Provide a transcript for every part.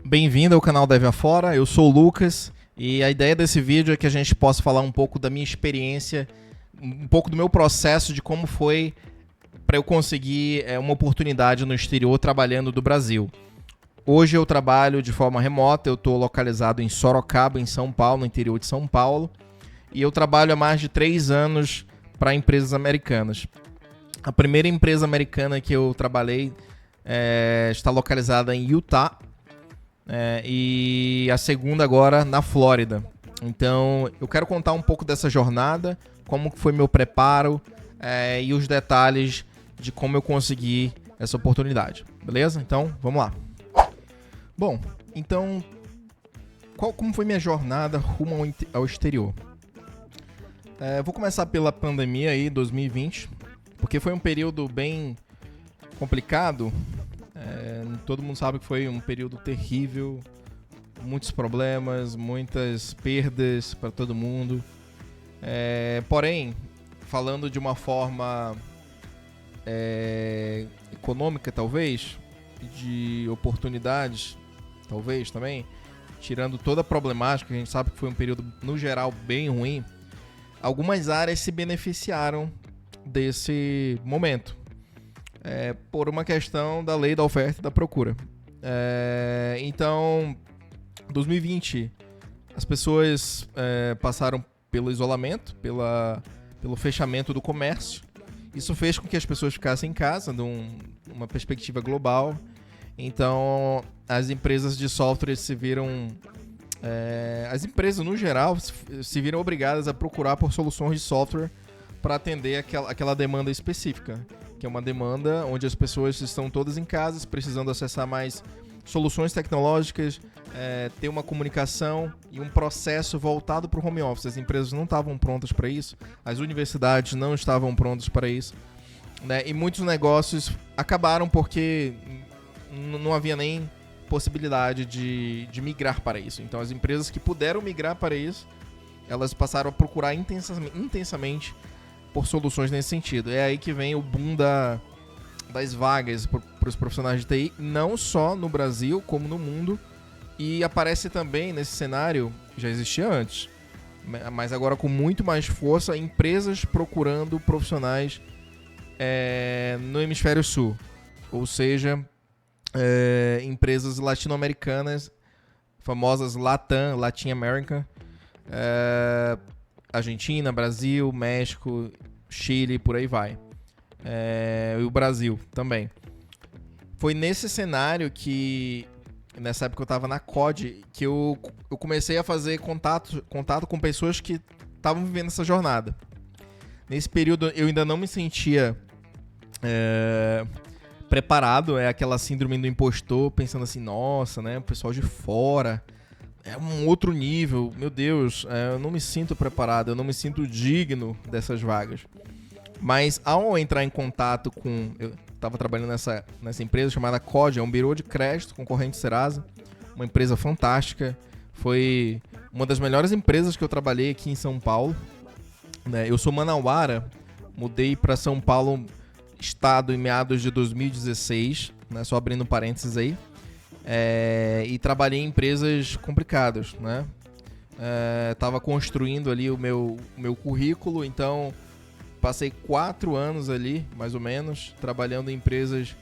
Bem-vindo ao canal Dev Afora, eu sou o Lucas e a ideia desse vídeo é que a gente possa falar um pouco da minha experiência, um pouco do meu processo de como foi para eu conseguir uma oportunidade no exterior trabalhando do Brasil. Hoje eu trabalho de forma remota, eu estou localizado em Sorocaba, em São Paulo, no interior de São Paulo, e eu trabalho há mais de 3 anos para empresas americanas. A primeira empresa americana que eu trabalhei está localizada em Utah, e a segunda agora na Flórida. Então eu quero contar um pouco dessa jornada, como foi meu preparo e os detalhes de como eu consegui essa oportunidade. Beleza? Então vamos lá. Bom, então como foi minha jornada rumo ao exterior? Vou começar pela pandemia aí, 2020, porque foi um período bem complicado. Todo mundo sabe que foi um período terrível, muitos problemas, muitas perdas para todo mundo. Porém, falando de uma forma econômica, talvez, de oportunidades, talvez também, tirando toda a problemática, a gente sabe que foi um período, no geral, bem ruim, algumas áreas se beneficiaram desse momento. Por uma questão da lei da oferta e da procura. Então, 2020, as pessoas passaram pelo isolamento, pelo fechamento do comércio. Isso fez com que as pessoas ficassem em casa, numa perspectiva global. Então, as empresas de software se viram... as empresas, no geral, se viram obrigadas a procurar por soluções de software para atender aquela demanda específica, que é uma demanda onde as pessoas estão todas em casa, precisando acessar mais soluções tecnológicas, ter uma comunicação e um processo voltado para o home office. As empresas não estavam prontas para isso, as universidades não estavam prontas para isso, né? E muitos negócios acabaram porque não havia nem possibilidade de migrar para isso. Então as empresas que puderam migrar para isso, elas passaram a procurar intensamente por soluções nesse sentido. É aí que vem o boom das vagas para os profissionais de TI, não só no Brasil, como no mundo. E aparece também nesse cenário, já existia antes, mas agora com muito mais força, empresas procurando profissionais no hemisfério sul. Ou seja, empresas latino-americanas, famosas Latin America, Argentina, Brasil, México, Chile, por aí vai. E o Brasil também. Foi nesse cenário que, nessa época eu estava na COD, que eu comecei a fazer contato com pessoas que estavam vivendo essa jornada. Nesse período eu ainda não me sentia preparado, aquela síndrome do impostor, pensando assim, nossa, né, o pessoal de fora... É um outro nível, meu Deus, eu não me sinto preparado, eu não me sinto digno dessas vagas. Mas ao entrar em contato com... Eu estava trabalhando nessa empresa chamada COD, é um birô de crédito, concorrente Serasa, uma empresa fantástica, foi uma das melhores empresas que eu trabalhei aqui em São Paulo. Eu sou manauara, mudei para São Paulo, estado, em meados de 2016, né, só abrindo parênteses aí. E trabalhei em empresas complicadas, né? Tava construindo ali o meu currículo, então passei 4 anos ali, mais ou menos, trabalhando em empresas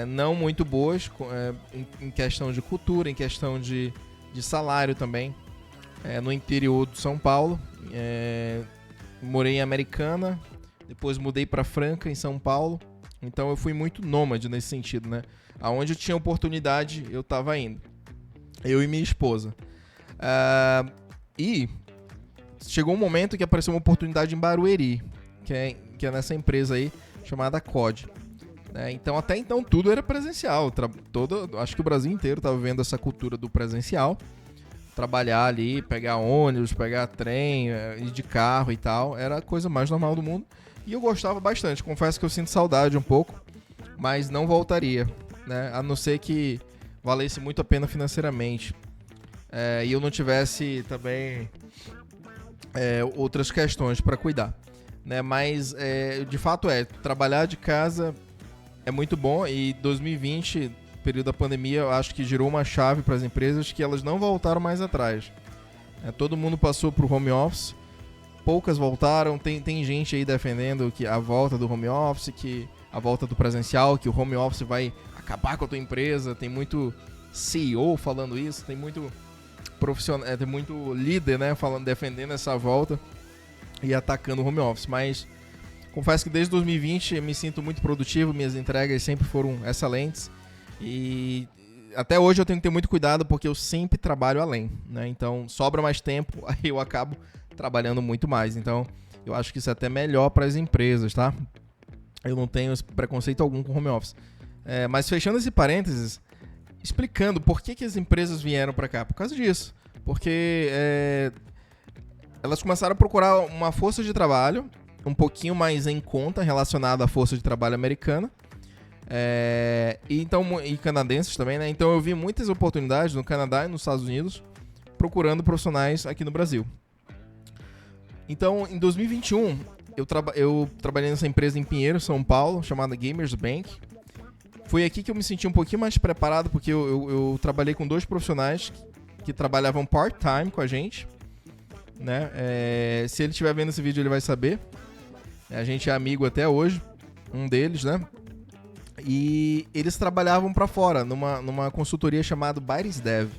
não muito boas, em questão de cultura, em questão de salário também, no interior de São Paulo. Morei em Americana, depois mudei para Franca, em São Paulo. Então eu fui muito nômade nesse sentido, né? Aonde eu tinha oportunidade, eu estava indo. Eu e minha esposa. E chegou um momento que apareceu uma oportunidade em Barueri, que é nessa empresa aí, chamada COD. Então, até então, tudo era presencial. Acho que o Brasil inteiro estava vivendo essa cultura do presencial. Trabalhar ali, pegar ônibus, pegar trem, ir de carro e tal. Era a coisa mais normal do mundo. E eu gostava bastante. Confesso que eu sinto saudade um pouco, mas não voltaria, né? A não ser que valesse muito a pena financeiramente. E eu não tivesse também outras questões para cuidar, né? Mas, de fato, trabalhar de casa é muito bom. E 2020 período da pandemia, eu acho que girou uma chave para as empresas que elas não voltaram mais atrás. Todo mundo passou para o home office, poucas voltaram. Tem gente aí defendendo que a volta do home office, que a volta do presencial, que o home office vai acabar com a tua empresa. Tem muito CEO falando isso, tem muito profissional, tem muito líder, né, defendendo essa volta e atacando o home office. Mas confesso que desde 2020 eu me sinto muito produtivo, minhas entregas sempre foram excelentes e até hoje eu tenho que ter muito cuidado porque eu sempre trabalho além, né? Então sobra mais tempo, aí eu acabo trabalhando muito mais. Então eu acho que isso é até melhor para as empresas, tá? Eu não tenho preconceito algum com home office. Mas fechando esse parênteses, explicando por que as empresas vieram para cá. Por causa disso. Porque elas começaram a procurar uma força de trabalho um pouquinho mais em conta relacionada à força de trabalho americana. E canadenses também, né? Então eu vi muitas oportunidades no Canadá e nos Estados Unidos procurando profissionais aqui no Brasil. Então, em 2021, eu trabalhei nessa empresa em Pinheiro, São Paulo, chamada Gamers Bank. Foi aqui que eu me senti um pouquinho mais preparado, porque eu trabalhei com 2 profissionais que trabalhavam part-time com a gente, né? Se ele estiver vendo esse vídeo, ele vai saber. A gente é amigo até hoje, um deles, né? E eles trabalhavam para fora, numa consultoria chamada BytesDev.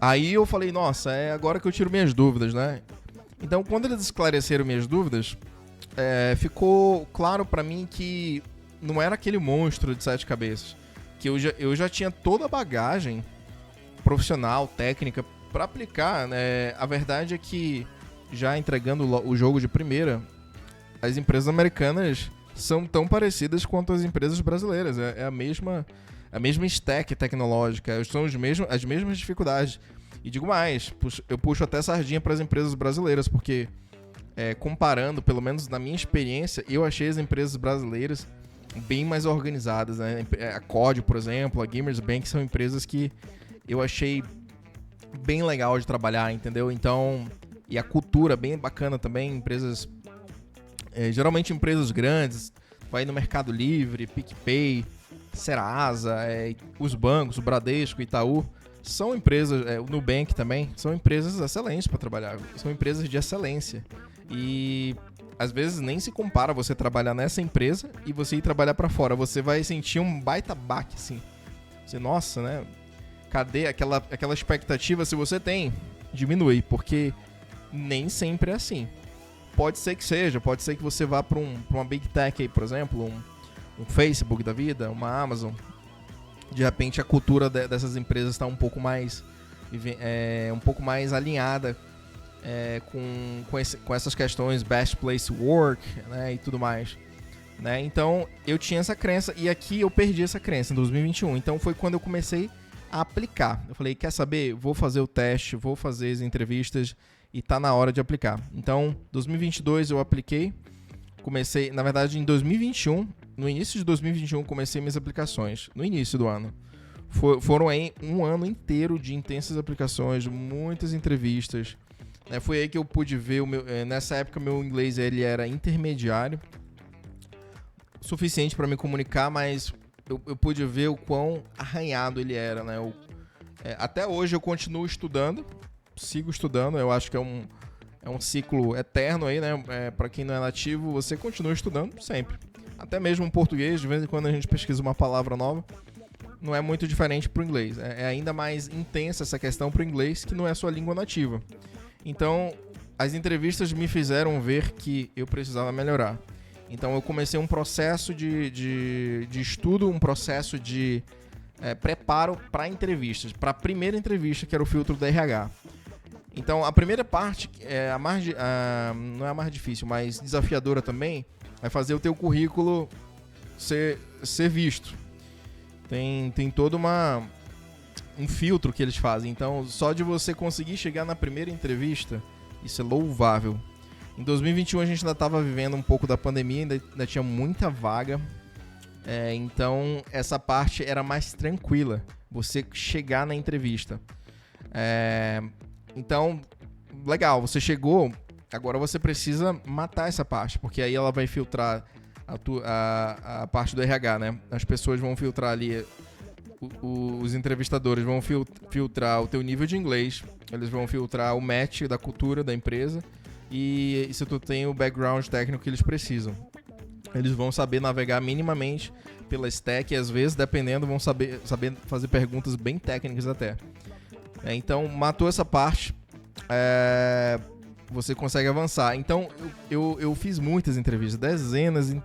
Aí eu falei, nossa, é agora que eu tiro minhas dúvidas, né? Então, quando eles esclareceram minhas dúvidas, ficou claro para mim que não era aquele monstro de 7 cabeças. Que eu já tinha toda a bagagem profissional, técnica, para aplicar, né? A verdade é que, já entregando o jogo de primeira, as empresas americanas são tão parecidas quanto as empresas brasileiras. É a mesma stack tecnológica, são as mesmas dificuldades. E digo mais, eu puxo até sardinha para as empresas brasileiras, porque comparando, pelo menos na minha experiência, eu achei as empresas brasileiras bem mais organizadas, né? A COD, por exemplo, a Gamers Bank são empresas que eu achei bem legal de trabalhar, entendeu? Então, e a cultura bem bacana também, empresas, geralmente empresas grandes, vai no Mercado Livre, PicPay, Serasa, os bancos, o Bradesco, Itaú, são empresas, o Nubank também, são empresas excelentes para trabalhar, são empresas de excelência. E às vezes nem se compara você trabalhar nessa empresa e você ir trabalhar para fora. Você vai sentir um baita baque, assim. Você, nossa, né? Cadê aquela expectativa? Se você tem, diminui, porque nem sempre é assim. Pode ser que seja, pode ser que você vá para uma Big Tech aí, por exemplo, um Facebook da vida, uma Amazon. De repente a cultura dessas empresas está um pouco mais alinhada com essas questões best place to work, né, e tudo mais, né? Então eu tinha essa crença e aqui eu perdi essa crença em 2021. Então foi quando eu comecei a aplicar. Eu falei, quer saber? Vou fazer o teste, vou fazer as entrevistas e tá na hora de aplicar. Então 2022 eu apliquei, comecei, na verdade em 2021, no início de 2021 comecei minhas aplicações, no início do ano. Foram aí um ano inteiro de intensas aplicações, muitas entrevistas. Foi aí que eu pude ver, nessa época meu inglês ele era intermediário, suficiente para me comunicar, mas eu pude ver o quão arranhado ele era, né? Até hoje eu continuo estudando, sigo estudando, eu acho que é um ciclo eterno aí, né? Para quem não é nativo, você continua estudando sempre. Até mesmo em português, de vez em quando a gente pesquisa uma palavra nova, não é muito diferente para o inglês. É ainda mais intensa essa questão para o inglês, que não é a sua língua nativa. Então, as entrevistas me fizeram ver que eu precisava melhorar. Então, eu comecei um processo de estudo, um processo de preparo para entrevistas. Para a primeira entrevista, que era o filtro da RH. Então, a primeira parte, não é a mais difícil, mas desafiadora também, é fazer o teu currículo ser visto. Tem todo um filtro que eles fazem. Então, só de você conseguir chegar na primeira entrevista, isso é louvável. Em 2021 a gente ainda estava vivendo um pouco da pandemia, ainda tinha muita vaga. Então, essa parte era mais tranquila, você chegar na entrevista. Então, legal, você chegou, agora você precisa matar essa parte, porque aí ela vai filtrar a parte do RH, né? As pessoas vão filtrar ali, os entrevistadores vão filtrar o teu nível de inglês, eles vão filtrar o match da cultura da empresa e se tu tem o background técnico que eles precisam. Eles vão saber navegar minimamente pela stack e às vezes, dependendo, vão saber fazer perguntas bem técnicas até. Então, matou essa parte, você consegue avançar. Então, eu fiz muitas entrevistas, dezenas,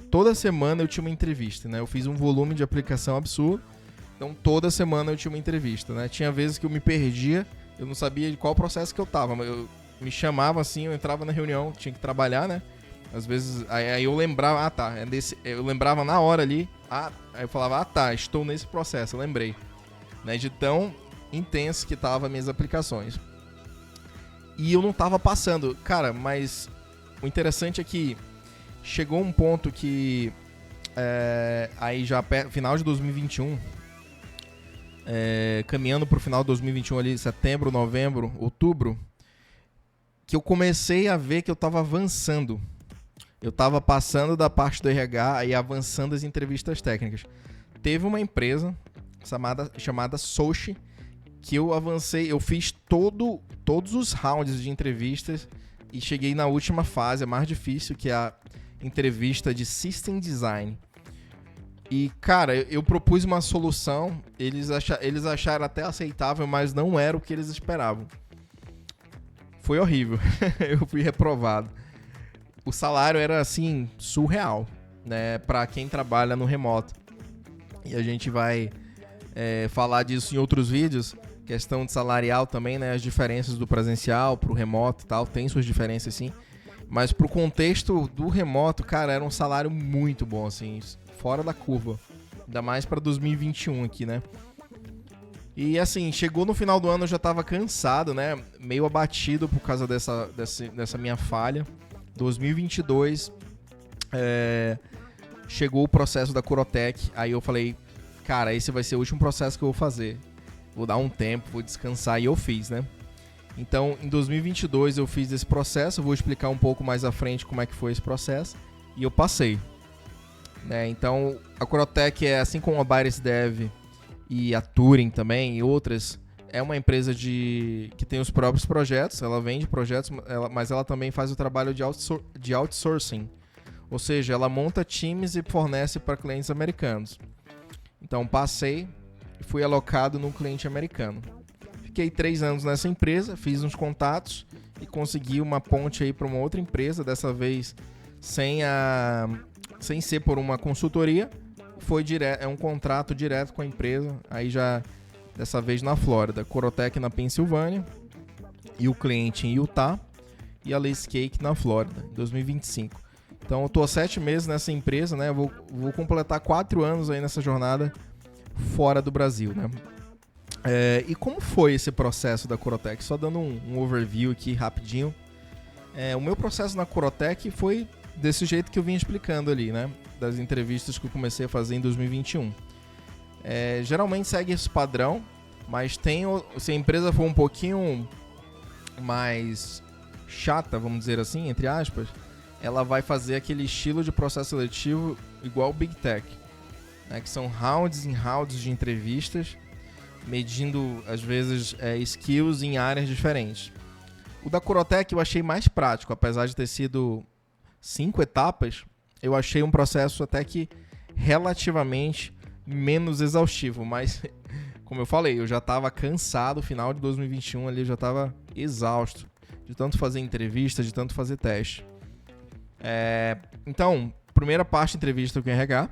toda semana eu tinha uma entrevista, né? Eu fiz um volume de aplicação absurdo, então toda semana eu tinha uma entrevista, né? Tinha vezes que eu me perdia, eu não sabia de qual processo que eu tava, mas eu me chamava assim, eu entrava na reunião, tinha que trabalhar, né? Às vezes, aí eu lembrava, eu lembrava na hora ali, aí eu falava, estou nesse processo, eu lembrei, né? De tão intenso que tava minhas aplicações. E eu não tava passando. Cara, mas o interessante é que chegou um ponto que aí já final de 2021, caminhando pro final de 2021 ali, setembro, novembro, outubro, que eu comecei a ver que eu tava avançando. Eu tava passando da parte do RH e avançando as entrevistas técnicas. Teve uma empresa chamada Sochi, que eu avancei, eu fiz todos os rounds de entrevistas e cheguei na última fase, a mais difícil, que é a entrevista de System Design. E, cara, eu propus uma solução, eles acharam até aceitável, mas não era o que eles esperavam. Foi horrível, eu fui reprovado. O salário era, assim, surreal, né, pra quem trabalha no remoto. E a gente vai falar disso em outros vídeos, questão de salarial também, né, as diferenças do presencial pro remoto e tal, tem suas diferenças sim, mas pro contexto do remoto, cara, era um salário muito bom, assim, fora da curva, ainda mais pra 2021 aqui, né. E assim, chegou no final do ano, eu já tava cansado, né, meio abatido por causa dessa minha falha. 2022, chegou o processo da Corotec, aí eu falei, cara, esse vai ser o último processo que eu vou fazer. Vou dar um tempo, vou descansar, e eu fiz, né? Então, em 2022 eu fiz esse processo, eu vou explicar um pouco mais à frente como é que foi esse processo, e eu passei. Né? Então, a Corotec é, assim como a Byres Dev e a Turing também, e outras, é uma empresa que tem os próprios projetos, ela vende projetos, mas ela também faz o trabalho de outsourcing, ou seja, ela monta times e fornece para clientes americanos. Então, passei e fui alocado num cliente americano. Fiquei 3 anos nessa empresa, fiz uns contatos e consegui uma ponte aí para uma outra empresa, dessa vez sem ser por uma consultoria, é um contrato direto com a empresa, aí já dessa vez na Flórida, Corotec na Pensilvânia e o cliente em Utah e a Lace Cake na Flórida, em 2025. Então eu tô há 7 meses nessa empresa, né? Vou completar 4 anos aí nessa jornada fora do Brasil, né? E como foi esse processo da Corotec? Só dando um overview aqui rapidinho. O meu processo na Corotec foi desse jeito que eu vim explicando ali, né? Das entrevistas que eu comecei a fazer em 2021. Geralmente segue esse padrão, mas se a empresa for um pouquinho mais chata, vamos dizer assim, entre aspas, ela vai fazer aquele estilo de processo seletivo igual o Big Tech, né, que são rounds em rounds de entrevistas, medindo, às vezes, skills em áreas diferentes. O da Corotec eu achei mais prático, apesar de ter sido 5 etapas, eu achei um processo até que relativamente menos exaustivo, mas, como eu falei, eu já estava cansado, final de 2021 ali, eu já estava exausto de tanto fazer entrevista, de tanto fazer teste. Então, primeira parte de entrevista com RH,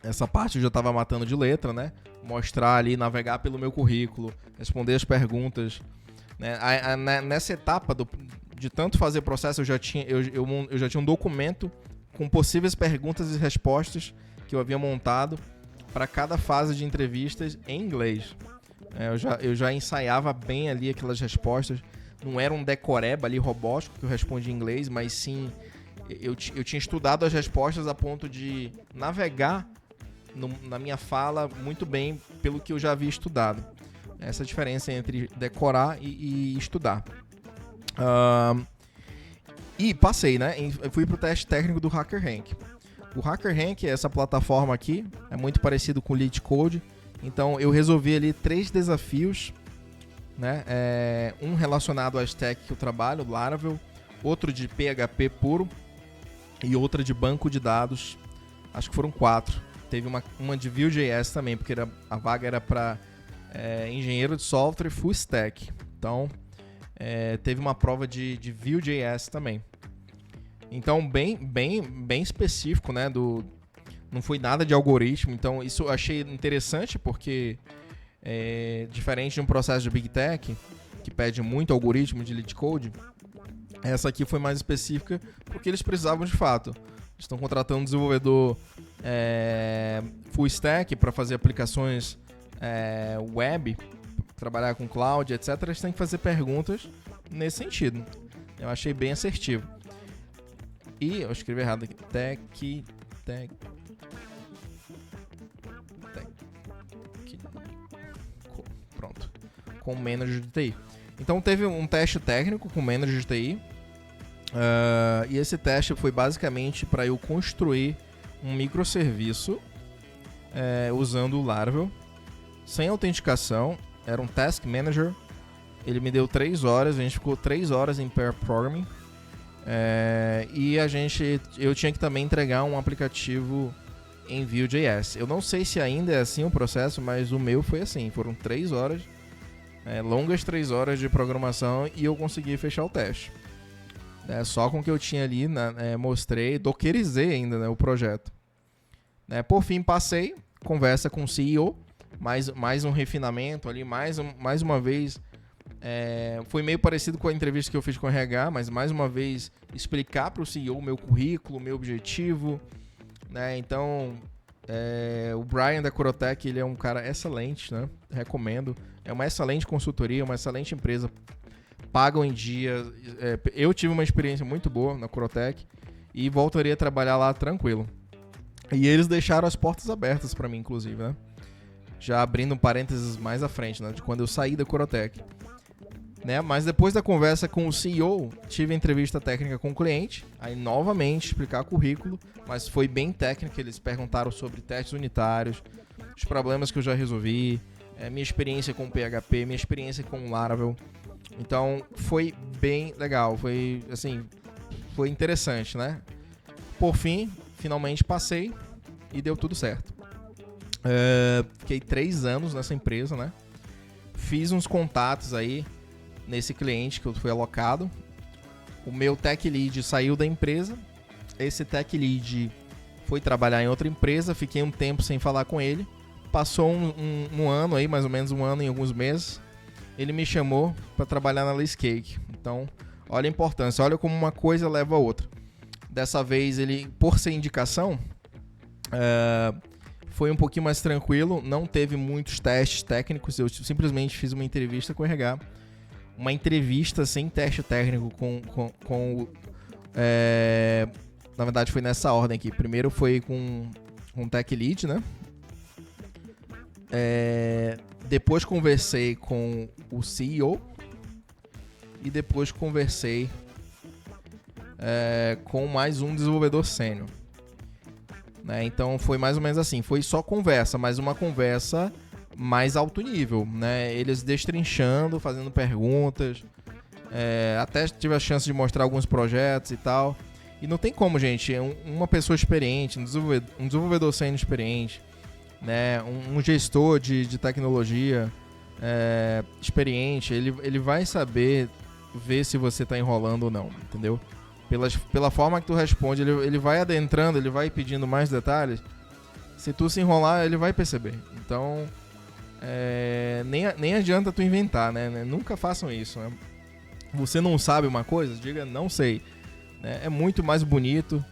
essa parte eu já estava matando de letra, né? Mostrar ali, navegar pelo meu currículo, responder as perguntas, né? Nessa etapa de tanto fazer processo, eu já tinha um documento com possíveis perguntas e respostas que eu havia montado para cada fase de entrevistas em inglês. Eu já ensaiava bem ali aquelas respostas, não era um decoreba ali robótico que eu respondia em inglês, mas sim eu tinha estudado as respostas a ponto de navegar na minha fala muito bem pelo que eu já havia estudado. Essa é a diferença entre decorar e estudar. E passei, né? Eu fui pro teste técnico do HackerRank. O HackerRank, essa plataforma aqui, é muito parecido com o LeetCode. Então eu resolvi ali 3 desafios, né? Um relacionado à stack que eu trabalho, Laravel, outro de PHP puro e outra de banco de dados. Acho que foram 4. Teve uma de Vue.js também, porque a vaga era para engenheiro de software full stack. Então teve uma prova de Vue.js também. Então bem específico, né? Não foi nada de algoritmo. Então isso eu achei interessante, porque diferente de um processo de Big Tech, que pede muito algoritmo de LeetCode, essa aqui foi mais específica porque eles precisavam de fato. Eles estão contratando um desenvolvedor full stack para fazer aplicações web, trabalhar com cloud, etc. Eles têm que fazer perguntas nesse sentido. Eu achei bem assertivo. E eu escrevi errado aqui. Pronto. Com manager de TI. Então teve um teste técnico com manager de TI. E esse teste foi basicamente para eu construir um microserviço usando o Laravel, sem autenticação. Era um task manager. Ele me deu 3 horas, a gente ficou 3 horas em pair programming. E eu tinha que também entregar um aplicativo em Vue.js. Eu não sei se ainda é assim o processo, mas o meu foi assim. Foram 3 horas, longas 3 horas de programação, e eu consegui fechar o teste. Só com o que eu tinha ali, mostrei, dockerizei ainda, né, o projeto. Por fim, passei, conversa com o CEO, mais um refinamento ali, mais uma vez. Foi meio parecido com a entrevista que eu fiz com o RH, mas mais uma vez explicar para o CEO o meu currículo, o meu objetivo, né? Então, o Brian da Corotech, ele é um cara excelente, né? Recomendo. É uma excelente consultoria, uma excelente empresa. Pagam em dia. Eu tive uma experiência muito boa na Corotech e voltaria a trabalhar lá tranquilo. E eles deixaram as portas abertas para mim, inclusive, né? Já abrindo um parênteses mais à frente, né? De quando eu saí da Corotech. Mas depois da conversa com o CEO, tive entrevista técnica com o cliente, aí novamente explicar currículo, mas foi bem técnico. Eles perguntaram sobre testes unitários, os problemas que eu já resolvi, minha experiência com PHP, minha experiência com Laravel. Então foi bem legal, foi interessante, né? Por fim, finalmente passei e deu tudo certo. Fiquei 3 anos nessa empresa, né? Fiz uns contatos aí nesse cliente que eu fui alocado. O meu tech lead saiu da empresa. Esse tech lead foi trabalhar em outra empresa. Fiquei um tempo sem falar com ele. Passou um ano aí, mais ou menos um ano e alguns meses. Ele me chamou para trabalhar na Lacecake. Então, olha a importância. Olha como uma coisa leva a outra. Dessa vez, ele, por ser indicação, foi um pouquinho mais tranquilo. Não teve muitos testes técnicos. Eu simplesmente fiz uma entrevista com o RH. Uma entrevista sem teste técnico com na verdade foi nessa ordem aqui. Primeiro foi com um tech lead, né? Depois conversei com o CEO e depois conversei com mais um desenvolvedor sênior, né? Então foi mais ou menos assim. Foi só conversa, mas uma conversa mais alto nível, né? Eles destrinchando, fazendo perguntas, até tive a chance de mostrar alguns projetos e tal. E não tem como, gente, uma pessoa experiente, um desenvolvedor sênior experiente, né? Um gestor de tecnologia experiente, ele vai saber ver se você está enrolando ou não, entendeu? Pela forma que tu responde, ele vai adentrando, ele vai pedindo mais detalhes. Se tu se enrolar, ele vai perceber. Então, nem adianta tu inventar, né? Nunca façam isso, né? Você não sabe uma coisa? Diga, não sei. É muito mais bonito.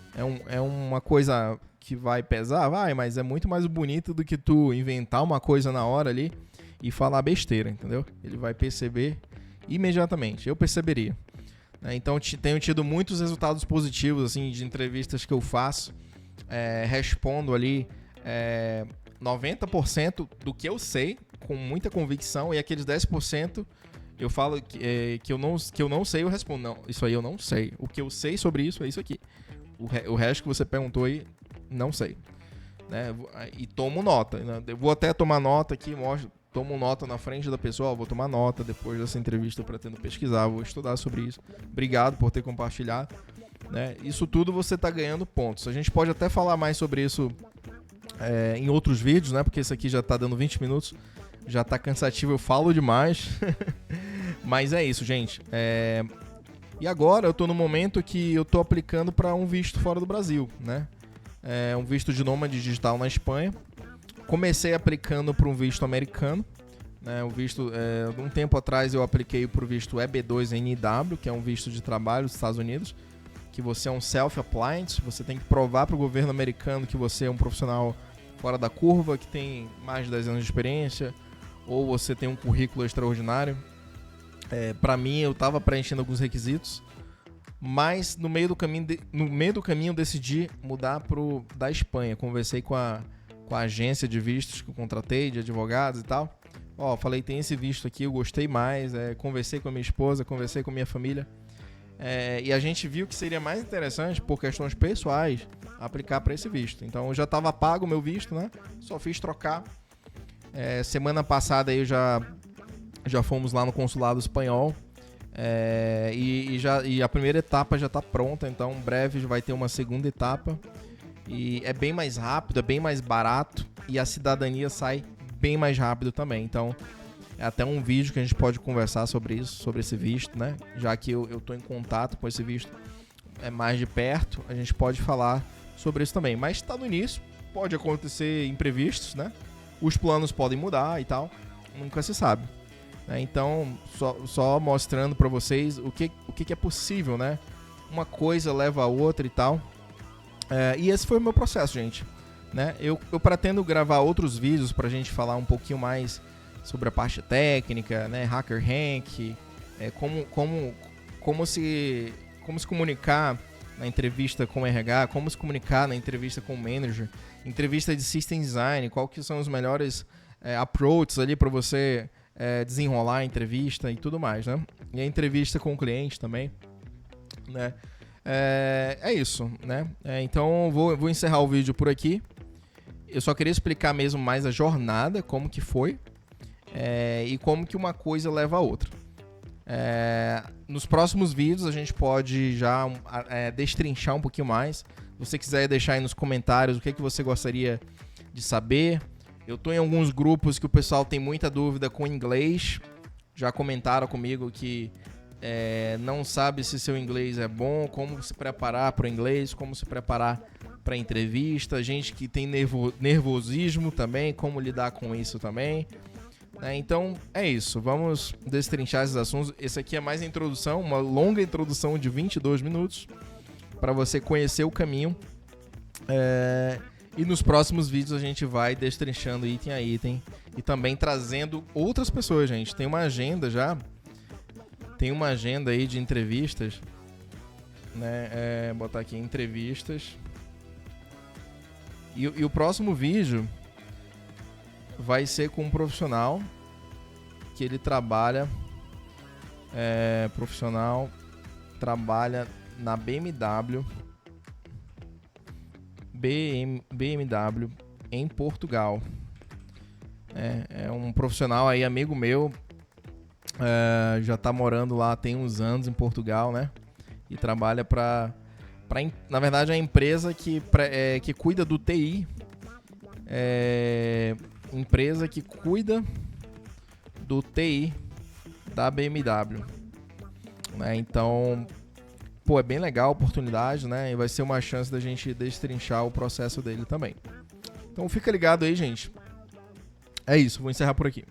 É uma coisa que vai pesar? Vai, mas é muito mais bonito do que tu inventar uma coisa na hora ali e falar besteira, entendeu? Ele vai perceber imediatamente. Eu perceberia. Então, tenho tido muitos resultados positivos, assim, de entrevistas que eu faço. Respondo ali 90% do que eu sei, com muita convicção, e aqueles 10% eu falo que eu não sei, eu respondo, não, isso aí eu não sei. O que eu sei sobre isso é isso aqui. O resto que você perguntou aí, Não sei. Né? E tomo nota. Né? Eu vou até tomar nota aqui, tomo nota na frente da pessoa, vou tomar nota depois dessa entrevista, eu pretendo pesquisar, vou estudar sobre isso. Obrigado por ter compartilhado. Né? Isso tudo você está ganhando pontos. A gente pode até falar mais sobre isso em outros vídeos, né? Porque esse aqui já está dando 20 minutos, já está cansativo, eu falo demais. Mas é isso, gente. E agora eu estou no momento que eu estou aplicando para um visto fora do Brasil, né? Um visto de nômade digital na Espanha. Comecei aplicando para um visto americano, né? Um tempo atrás eu apliquei para o visto EB2NW, que é um visto de trabalho dos Estados Unidos, que você é um self-appliant, você tem que provar para o governo americano que você é um profissional fora da curva, que tem mais de 10 anos de experiência, ou você tem um currículo extraordinário. Para mim, eu estava preenchendo alguns requisitos, mas no meio do caminho eu decidi mudar da Espanha. Conversei com a agência de vistos que eu contratei, de advogados e tal. Falei, tem esse visto aqui, eu gostei mais. Conversei com a minha esposa, conversei com a minha família. E a gente viu que seria mais interessante, por questões pessoais, aplicar para esse visto. Então, eu já estava pago o meu visto, né? Só fiz trocar. Semana passada aí já fomos lá no consulado espanhol. E a primeira etapa já está pronta, então em breve vai ter uma segunda etapa. E é bem mais rápido, é bem mais barato e a cidadania sai bem mais rápido também. Então, é até um vídeo que a gente pode conversar sobre isso, sobre esse visto, né? Já que eu estou em contato com esse visto mais de perto, a gente pode falar sobre isso também. Mas está no início, pode acontecer imprevistos, né? Os planos podem mudar e tal, nunca se sabe. Então, só mostrando para vocês o que é possível, né? Uma coisa leva a outra e tal. E esse foi o meu processo, gente. Né? Eu pretendo gravar outros vídeos pra gente falar um pouquinho mais sobre a parte técnica, né? Hacker Rank, como se comunicar na entrevista com o RH, como se comunicar na entrevista com o manager, entrevista de System Design, qual que são os melhores approaches ali para você desenrolar a entrevista e tudo mais, né? E a entrevista com o cliente também, né? É isso, né? Então vou encerrar o vídeo por aqui. Eu só queria explicar mesmo mais a jornada, como que foi e como que uma coisa leva a outra. Nos próximos vídeos a gente pode já destrinchar um pouquinho mais. Se você quiser deixar aí nos comentários o que você gostaria de saber. Eu estou em alguns grupos que o pessoal tem muita dúvida com inglês. Já comentaram comigo que não sabe se seu inglês é bom, como se preparar para o inglês, como se preparar para entrevista, gente que tem nervosismo também, como lidar com isso também. Então é isso, vamos destrinchar esses assuntos. Esse aqui é mais a introdução, uma longa introdução de 22 minutos para você conhecer o caminho. E nos próximos vídeos a gente vai destrinchando item a item e também trazendo outras pessoas, gente. Tem uma agenda já. Tem uma agenda aí de entrevistas, né? Botar aqui entrevistas. E o próximo vídeo vai ser com um profissional que ele trabalha, trabalha na BMW em Portugal. É um profissional aí, amigo meu. Já tá morando lá tem uns anos em Portugal, né? E trabalha na verdade, a empresa que cuida do TI. Empresa que cuida do TI da BMW. Né? Então, é bem legal a oportunidade, né? E vai ser uma chance da gente destrinchar o processo dele também. Então, fica ligado aí, gente. É isso, vou encerrar por aqui.